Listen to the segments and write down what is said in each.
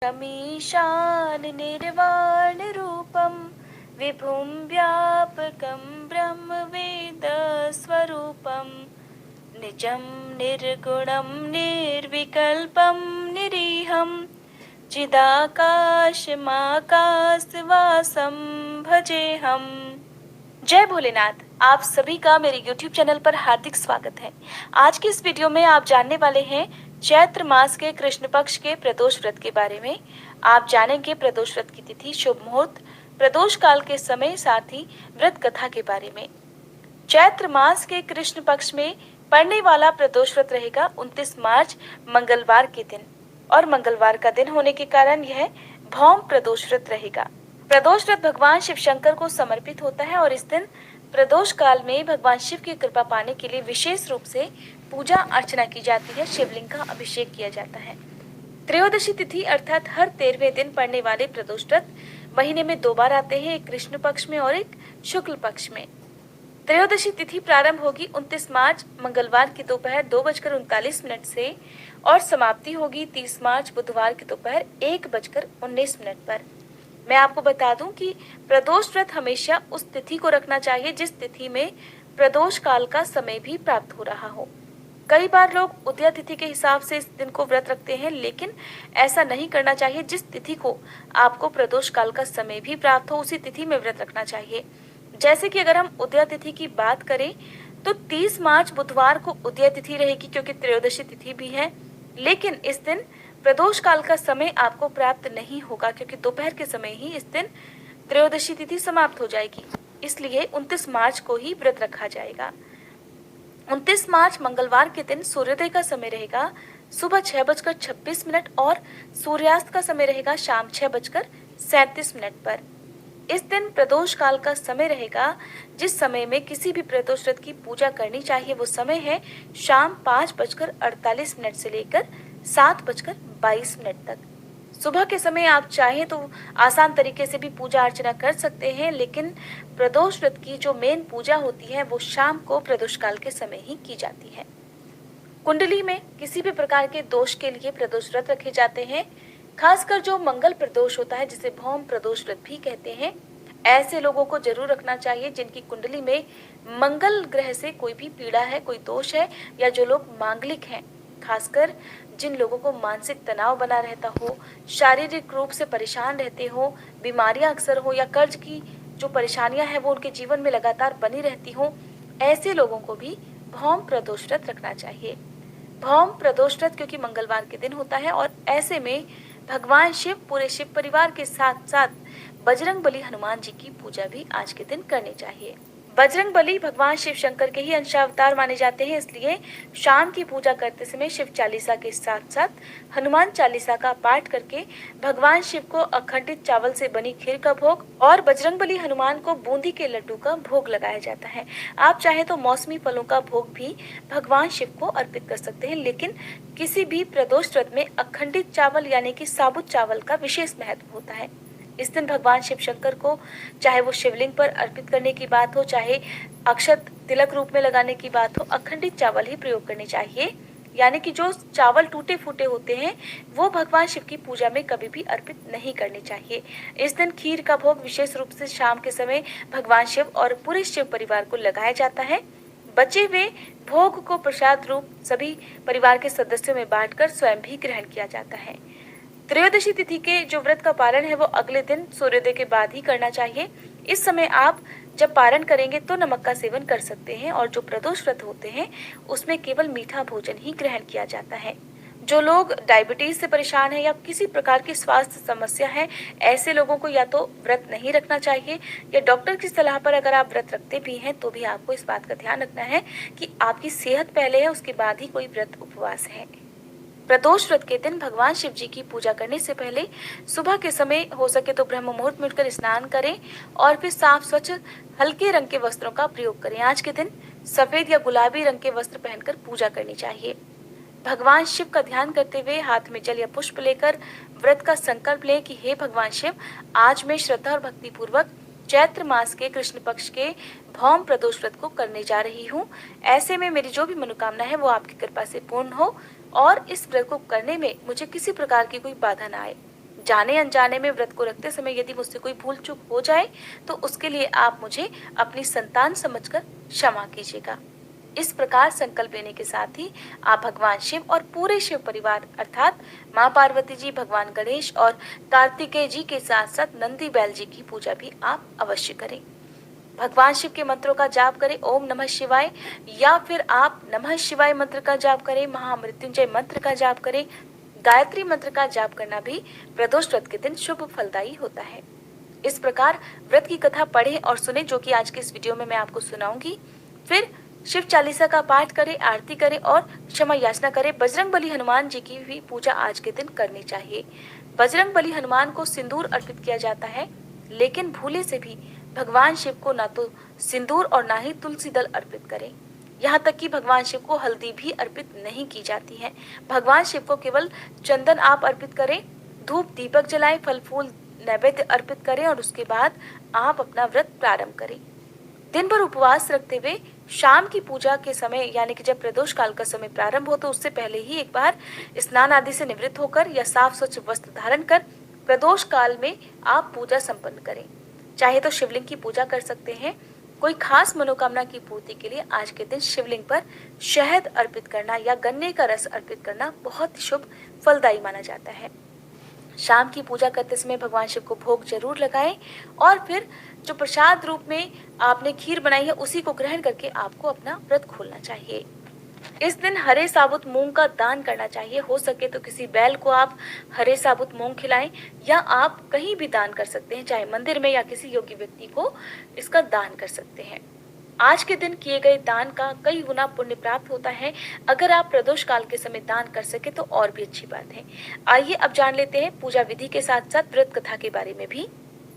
मीशान निर्वाण रूपम विभुं व्यापकं ब्रह्म वेद स्वरूपम निजं निर्गुणं निर्विकल्पं निरीहं चिदाकाशमाकाशवासं भजेहम। जय भोलेनाथ। आप सभी का मेरे YouTube चैनल पर हार्दिक स्वागत है। आज की इस वीडियो में आप जानने वाले हैं चैत्र मास के कृष्ण पक्ष के प्रदोष व्रत के बारे में। आप जानेंगे प्रदोष व्रत की तिथि, शुभ मुहूर्त, प्रदोष काल के समय, साथ ही व्रत कथा के बारे में। चैत्र मास के कृष्ण पक्ष में पड़ने वाला प्रदोष व्रत रहेगा 29 मार्च मंगलवार के दिन, और मंगलवार का दिन होने के कारण यह भौम प्रदोष व्रत रहेगा। प्रदोष व्रत भगवान शिव शंकर को समर्पित होता है और इस दिन प्रदोष काल में भगवान शिव की कृपा पाने के लिए विशेष रूप से पूजा अर्चना की जाती है, शिवलिंग का अभिषेक किया जाता है। त्रयोदशी तिथि अर्थात हर 13वें दिन पड़ने वाले प्रदोष व्रत महीने में 2 बार आते हैं, एक कृष्ण पक्ष में और एक शुक्ल पक्ष में। त्रयोदशी तिथि प्रारंभ होगी 29 मार्च मंगलवार की दोपहर 2:39 से और समाप्ति होगी 30 मार्च बुधवार की दोपहर 1:19 पर। मैं आपको बता दूं कि प्रदोष व्रत हमेशा उस तिथि को रखना चाहिए जिस तिथि में प्रदोष काल का समय भी प्राप्त हो रहा हो। कई बार लोग उदया तिथि के हिसाब से इस दिन को व्रत रखते हैं, लेकिन ऐसा नहीं करना चाहिए। जिस तिथि को आपको प्रदोष काल का समय भी प्राप्त हो उसी तिथि में व्रत रखना चाहिए। जैसे कि अगर हम उदया तिथि की बात करें तो 30 मार्च बुधवार को उदया तिथि रहेगी, क्योंकि त्रयोदशी तिथि भी है, लेकिन इस दिन प्रदोष काल का समय आपको प्राप्त नहीं होगा, क्योंकि दोपहर के समय ही इस दिन त्रयोदशी तिथि समाप्त हो जाएगी। इसलिए 29 मार्च को ही व्रत रखा जाएगा। 29 मार्च मंगलवार के दिन सूर्योदय का समय रहेगा सुबह 6:26 और सूर्यास्त का समय रहेगा शाम 6:37 पर। इस दिन प्रदोष काल का समय रहेगा जिस समय में किसी भी प्रदोष व्रत की पूजा करनी चाहिए, वो समय है शाम 5:48 से लेकर 7:22 तक। सुबह के समय आप चाहें तो आसान तरीके से भी पूजा अर्चना कर सकते हैं, लेकिन प्रदोष व्रत की जो मेन पूजा होती है वो शाम को प्रदोष काल के समय ही की जाती है। कुंडली में किसी भी प्रकार के दोष के लिए प्रदोष व्रत रखे जाते हैं, खासकर जो मंगल प्रदोष होता है जिसे भौम प्रदोष व्रत भी कहते हैं। ऐसे लोगों को जरूर रखना चाहिए जिनकी कुंडली में मंगल ग्रह से कोई भी पीड़ा है, कोई दोष है, या जो लोग मांगलिक हैं, खासकर जिन लोगों को मानसिक तनाव बना रहता हो, शारीरिक रूप से परेशान रहते हो, बीमारियां अक्सर हो, या कर्ज की जो परेशानियां हैं वो उनके जीवन में लगातार बनी रहती हो, ऐसे लोगों को भी भौम प्रदोष व्रत रखना चाहिए। भौम प्रदोष व्रत क्योंकि मंगलवार के दिन होता है और ऐसे में भगवान शिव पूरे शिव परिवार के साथ साथ बजरंगबली हनुमान जी की पूजा भी आज के दिन करनी चाहिए। बजरंगबली भगवान शिव शंकर के ही अंशावतार माने जाते हैं, इसलिए शाम की पूजा करते समय शिव चालीसा के साथ साथ हनुमान चालीसा का पाठ करके भगवान शिव को अखंडित चावल से बनी खीर का भोग और बजरंगबली हनुमान को बूंदी के लड्डू का भोग लगाया जाता है। आप चाहे तो मौसमी फलों का भोग भी भगवान शिव को अर्पित कर सकते हैं, लेकिन किसी भी प्रदोष व्रत में अखंडित चावल यानी कि साबुत चावल का विशेष महत्व होता है। इस दिन भगवान शिव शंकर को चाहे वो शिवलिंग पर अर्पित करने की बात हो, चाहे अक्षत तिलक रूप में लगाने की बात हो, अखंडित चावल ही प्रयोग करने चाहिए। यानी कि जो चावल टूटे फूटे होते हैं वो भगवान शिव की पूजा में कभी भी अर्पित नहीं करने चाहिए। इस दिन खीर का भोग विशेष रूप से शाम के समय भगवान शिव और पूरे शिव परिवार को लगाया जाता है। बचे हुए भोग को प्रसाद रूप सभी परिवार के सदस्यों में बांटकर स्वयं भी ग्रहण किया जाता है। त्रयोदशी तिथि के जो व्रत का पारण है वो अगले दिन सूर्योदय के बाद ही करना चाहिए। इस समय आप जब पारण करेंगे तो नमक का सेवन कर सकते हैं, और जो प्रदोष व्रत होते हैं उसमें केवल मीठा भोजन ही ग्रहण किया जाता है। जो लोग डायबिटीज से परेशान है या किसी प्रकार की स्वास्थ्य समस्या है, ऐसे लोगों को या तो व्रत नहीं रखना चाहिए, या डॉक्टर की सलाह पर अगर आप व्रत रखते भी हैं तो भी आपको इस बात का ध्यान रखना है कि आपकी सेहत पहले है, उसके बाद ही कोई व्रत उपवास है। प्रदोष व्रत के दिन भगवान शिव जी की पूजा करने से पहले सुबह के समय हो सके तो ब्रह्म मुहूर्त में उठकर स्नान करें और फिर साफ स्वच्छ हल्के रंग के वस्त्रों का प्रयोग करें। आज के दिन सफेद या गुलाबी रंग के वस्त्र पहनकर पूजा करनी चाहिए। भगवान शिव का ध्यान करते हुए हाथ में जल या पुष्प लेकर व्रत का संकल्प लें कि हे भगवान शिव, आज मैं श्रद्धा और भक्ति पूर्वक चैत्र मास के कृष्ण पक्ष के भौम प्रदोष व्रत को करने जा रही हूँ। ऐसे में मेरी जो भी मनोकामना है वो आपकी कृपा से पूर्ण हो और इस व्रत को करने में मुझे किसी प्रकार की कोई बाधा न आए। जाने अनजाने में व्रत को रखते समय यदि मुझसे कोई भूल चूक हो जाए तो उसके लिए आप मुझे अपनी संतान समझकर क्षमा कीजिएगा। इस प्रकार संकल्प लेने के साथ ही आप भगवान शिव और पूरे शिव परिवार अर्थात माँ पार्वती जी, भगवान गणेश और कार्तिकेय जी के साथ साथ नंदी बैल जी की पूजा भी आप अवश्य करें। भगवान शिव के मंत्रों का जाप करें, ओम नमः शिवाय, या फिर आप नमः शिवाय मंत्र का जाप करें, महामृत्युंजय मंत्र का जाप करें। गायत्री मंत्र का जाप करना भी प्रदोष व्रत के दिन शुभ फलदायी होता है। इस प्रकार व्रत की कथा पढ़ें और सुने जो कि आज के इस वीडियो में मैं आपको सुनाऊंगी। फिर शिव चालीसा का पाठ करें, आरती करें और क्षमा याचना करें। बजरंग बली हनुमान जी की भी पूजा आज के दिन करनी चाहिए। बजरंग बली हनुमान को सिंदूर अर्पित किया जाता है, लेकिन भूले से भी भगवान शिव को ना तो सिंदूर और ना ही तुलसी दल अर्पित करें। यहाँ तक कि भगवान शिव को हल्दी भी अर्पित नहीं की जाती है। भगवान शिव को केवल चंदन आप अर्पित करें, धूप दीपक जलाएं, फल फूल नैवेद्य अर्पित करें और उसके बाद आप अपना व्रत प्रारंभ करें। दिन भर उपवास रखते हुए शाम की पूजा के समय यानी कि जब प्रदोष काल का समय प्रारंभ हो तो उससे पहले ही एक बार स्नान आदि से निवृत्त होकर या साफ स्वच्छ वस्त्र धारण कर प्रदोष काल में आप पूजा संपन्न करें। चाहे तो शिवलिंग की पूजा कर सकते हैं। कोई खास मनोकामना की पूर्ति के लिए आज के दिन शिवलिंग पर शहद अर्पित करना या गन्ने का रस अर्पित करना बहुत ही शुभ फलदायी माना जाता है। शाम की पूजा करते समय भगवान शिव को भोग जरूर लगाएं और फिर जो प्रसाद रूप में आपने खीर बनाई है उसी को ग्रहण करके आपको अपना व्रत खोलना चाहिए। इस दिन हरे साबुत मूंग का दान करना चाहिए। हो सके तो किसी बैल को आप हरे साबुत मूंग खिलाएं या आप कहीं भी दान कर सकते हैं, चाहे मंदिर में या किसी योग्य व्यक्ति को इसका दान कर सकते हैं। आज के दिन किए गए दान का कई गुना पुण्य प्राप्त होता है। अगर आप प्रदोष काल के समय दान कर सके तो और भी अच्छी बात है। आइए अब जान लेते हैं पूजा विधि के साथ साथ व्रत कथा के बारे में भी।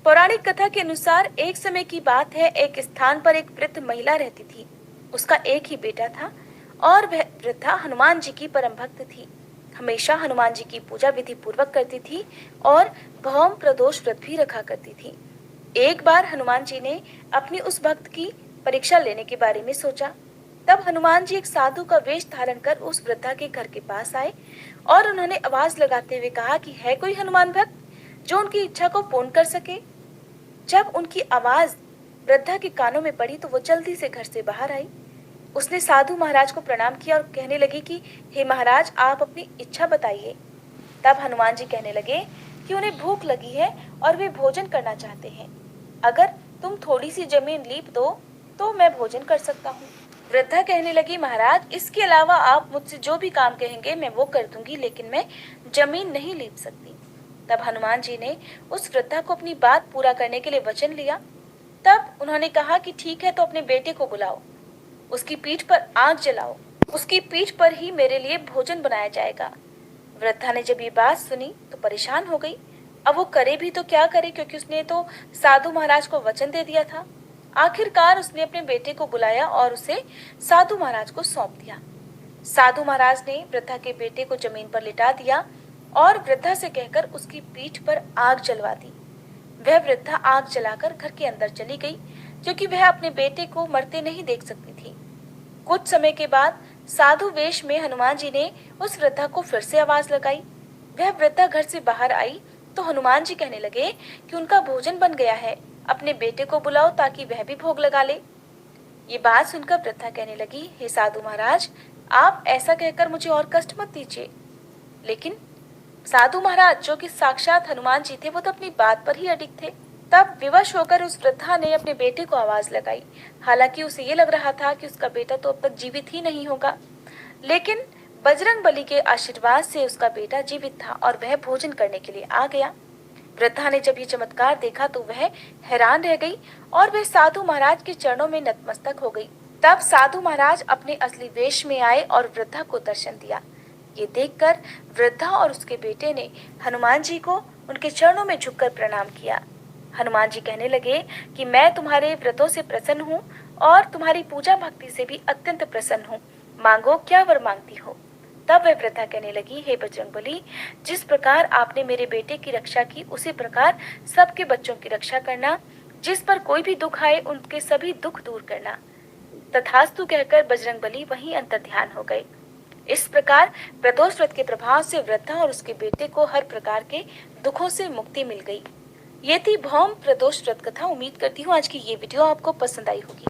पौराणिक कथा के अनुसार एक समय की बात है, एक स्थान पर एक वृद्ध महिला रहती थी। उसका एक ही बेटा था और वह वृद्धा हनुमान जी की परम भक्त थी। हमेशा हनुमान जी की पूजा विधि पूर्वक करती थी और भौम प्रदोष व्रत भी रखा करती थी। एक बार हनुमान जी ने अपनी उस भक्त की परीक्षा लेने के बारे में सोचा। तब हनुमान जी एक साधु का वेश धारण कर उस वृद्धा के घर के पास आए और उन्होंने आवाज लगाते हुए कहा कि है कोई हनुमान भक्त जो उनकी इच्छा को पूर्ण कर सके। जब उनकी आवाज वृद्धा के कानों में पड़ी तो वो जल्दी से घर से बाहर आई। उसने साधु महाराज को प्रणाम किया और कहने लगी कि हे महाराज, आप अपनी इच्छा बताइए। तब हनुमान जी कहने लगे कि उन्हें भूख लगी है और वे भोजन करना चाहते हैं। अगर तुम थोड़ी सी जमीन लीप दो तो मैं भोजन कर सकता हूँ। वृद्धा कहने लगी, महाराज, इसके अलावा आप मुझसे जो भी काम कहेंगे मैं वो कर दूंगी, लेकिन मैं जमीन नहीं लीप सकती। तब हनुमान जी ने उस वृद्धा को अपनी बात पूरा करने के लिए वचन लिया। तब उन्होंने कहा कि ठीक है, तो अपने बेटे को बुलाओ, उसकी पीठ पर आग जलाओ, उसकी पीठ पर ही मेरे लिए भोजन बनाया जाएगा। वृद्धा ने जब ये बात सुनी तो परेशान हो गई। अब वो करे भी तो क्या करे, क्योंकि उसने तो साधु महाराज को वचन दे दिया था। आखिरकार उसने अपने बेटे को बुलाया और उसे साधु महाराज को सौंप दिया। साधु महाराज ने वृद्धा के बेटे को जमीन पर लिटा दिया और वृद्धा से कहकर उसकी पीठ पर आग जलवा दी। वह वृद्धा आग जलाकर घर के अंदर चली गई, क्योंकि वह अपने बेटे को मरते नहीं देख सकती थी। कुछ समय के बाद साधु वेश में हनुमान जी ने उस वृद्धा को फिर से आवाज लगाई। वह वृद्धा घर से बाहर आई तो हनुमान जी कहने लगे कि उनका भोजन बन गया है, अपने बेटे को बुलाओ ताकि वह भी भोग लगा ले। ये बात सुनकर वृद्धा कहने लगी, हे साधु महाराज, आप ऐसा कहकर मुझे और कष्ट मत दीजिए। लेकिन साधु महाराज जो कि साक्षात हनुमान जी थे वो तो अपनी बात पर ही अडिग थे। तब विवश होकर उस वृद्धा ने अपने बेटे को आवाज लगाई। हालांकि उसे ये लग रहा था कि उसका बेटा तो अब तक जीवित ही नहीं होगा, लेकिन बजरंग बली के आशीर्वाद से उसका बेटा जीवित था और वह भोजन करने के लिए आ गया। वृद्धा ने जब ये चमत्कार देखा तो वह हैरान रह गई और वह साधु महाराज के चरणों में नतमस्तक हो गई। तब साधु महाराज अपने असली वेश में आए और वृद्धा को दर्शन दिया। ये देखकर वृद्धा और उसके बेटे ने हनुमान जी को उनके चरणों में झुककर प्रणाम किया। हनुमान जी कहने लगे कि मैं तुम्हारे व्रतों से प्रसन्न हूँ और तुम्हारी पूजा भक्ति से भी अत्यंत प्रसन्न हूँ। मांगो, क्या वर मांगती हो। तब वह वृद्धा कहने लगी, हे बजरंगबली, जिस प्रकार आपने मेरे बेटे की रक्षा की उसी प्रकार सबके बच्चों की रक्षा करना। जिस पर कोई भी दुख आए उनके सभी दुख दूर करना। तथास्तु कहकर बजरंगबली वहीं अंतर्ध्यान हो गए। इस प्रकार प्रदोष व्रत के प्रभाव से वृद्धा और उसके बेटे को हर प्रकार के दुखों से मुक्ति मिल गई। ये थी भौम प्रदोष व्रत कथा। उम्मीद करती हूँ आज की ये वीडियो आपको पसंद आई होगी।